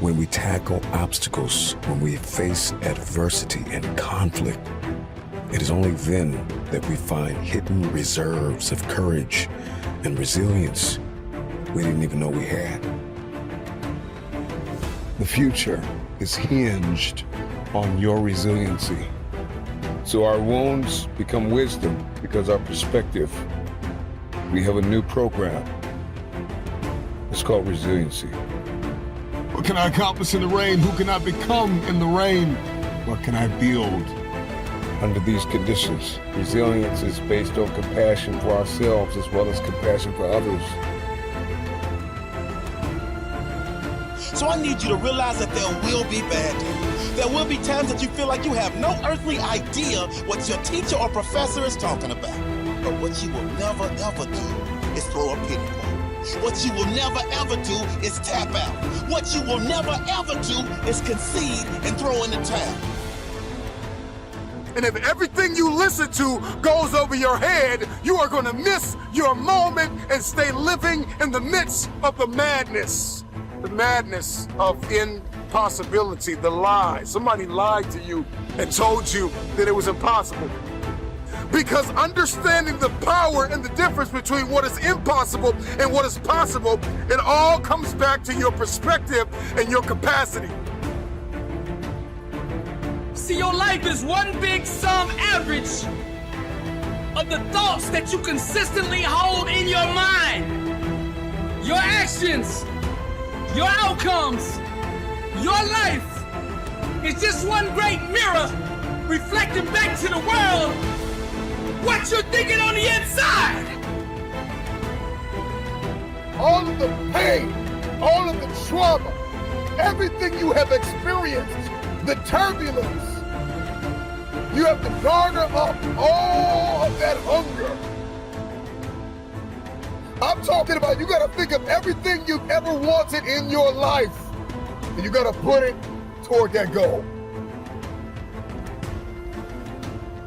when we tackle obstacles, when we face adversity and conflict, it is only then that we find hidden reserves of courage and resilience we didn't even know we had. The future is hinged on your resiliency. So our wounds become wisdom because our perspective. We have a new program. It's called resiliency. What can I accomplish in the rain? Who can I become in the rain? What can I build? Under these conditions, resilience is based on compassion for ourselves as well as compassion for others. So I need you to realize that there will be bad days. There will be times that you feel like you have no earthly idea what your teacher or professor is talking about. But what you will never ever do is throw a pity party. What you will never ever do is tap out. What you will never ever do is concede and throw in the towel. And if everything you listen to goes over your head, you are going to miss your moment and stay living in the midst of the madness. The madness of impossibility, the lie. Somebody lied to you and told you that it was impossible. Because understanding the power and the difference between what is impossible and what is possible, it all comes back to your perspective and your capacity. See, your life is one big sum average of the thoughts that you consistently hold in your mind. Your actions, your outcomes, your life is just one great mirror reflecting back to the world what you're thinking on the inside. All of the pain, all of the trauma, everything you have experienced, the turbulence, you have to garner up all of that hunger. I'm talking about you gotta think of everything you've ever wanted in your life, and you gotta put it toward that goal.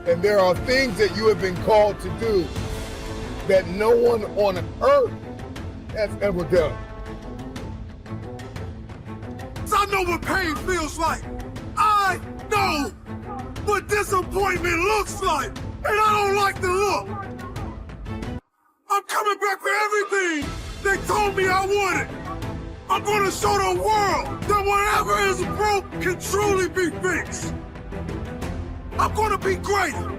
And there are things that you have been called to do that no one on earth has ever done. I know what pain feels like. I know what disappointment looks like, and I don't like the look. I'm coming back for everything they told me I wanted. I'm gonna show the world that whatever is broke can truly be fixed. I'm gonna be greater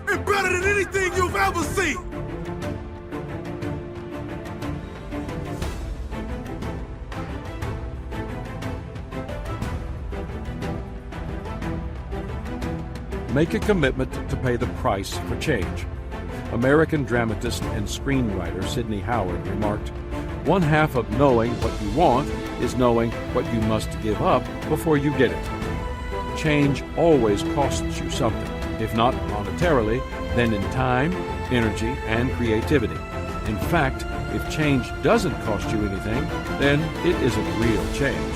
and better than anything you've ever seen. Make a commitment to pay the price for change. American dramatist and screenwriter Sidney Howard remarked, "One half of knowing what you want is knowing what you must give up before you get it." Change always costs you something, if not monetarily, then in time, energy, and creativity. In fact, if change doesn't cost you anything, then it isn't real change.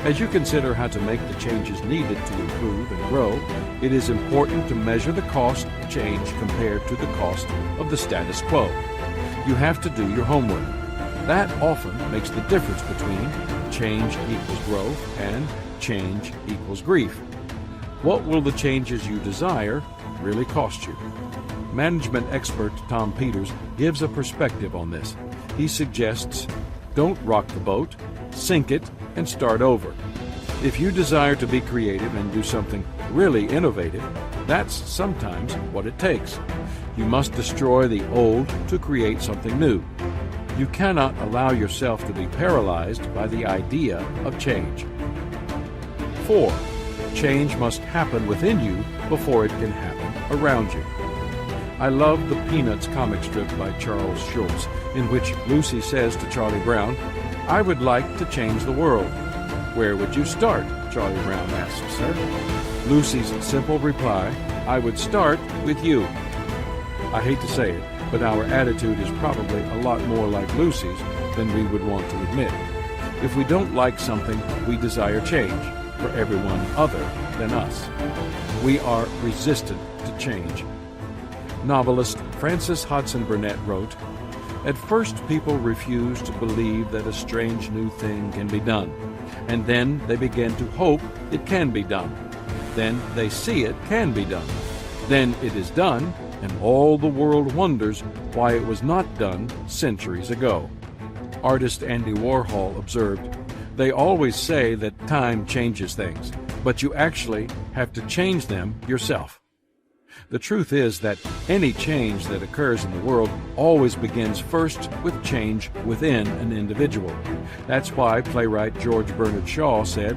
As you consider how to make the changes needed to improve and grow, it is important to measure the cost of change compared to the cost of the status quo. You have to do your homework. That often makes the difference between change equals growth and change equals grief. What will the changes you desire really cost you? Management expert Tom Peters gives a perspective on this. He suggests, don't rock the boat, sink it, and start over. If you desire to be creative and do something really innovative, that's sometimes what it takes. You must destroy the old to create something new. You cannot allow yourself to be paralyzed by the idea of change. 4. Change must happen within you before it can happen around you. I love the Peanuts comic strip by Charles Schulz, in which Lucy says to Charlie Brown, "I would like to change the world." "Where would you start?" Charlie Brown asks her. Lucy's simple reply, "I would start with you." I hate to say it, but our attitude is probably a lot more like Lucy's than we would want to admit. If we don't like something, we desire change for everyone other than us. We are resistant to change. Novelist Frances Hodgson Burnett wrote, "At first people refuse to believe that a strange new thing can be done. And then they begin to hope it can be done. Then they see it can be done. Then it is done, and all the world wonders why it was not done centuries ago. Artist Andy Warhol observed, "They always say that time changes things, but you actually have to change them yourself." The truth is that any change that occurs in the world always begins first with change within an individual. That's why playwright George Bernard Shaw said,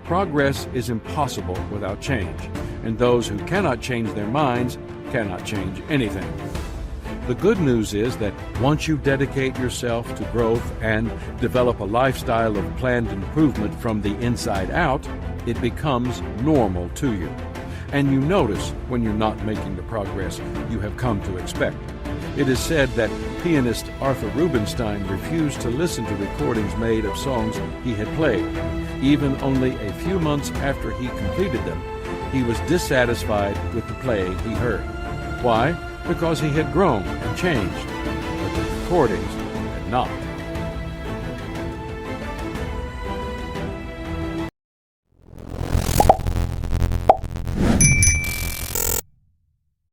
"Progress is impossible without change, and those who cannot change their minds cannot change anything." The good news is that once you dedicate yourself to growth and develop a lifestyle of planned improvement from the inside out, it becomes normal to you. And you notice when you're not making the progress you have come to expect. It is said that pianist Arthur Rubinstein refused to listen to recordings made of songs he had played. Even only a few months after he completed them, he was dissatisfied with the playing he heard. Why? Because he had grown and changed, but the recordings had not.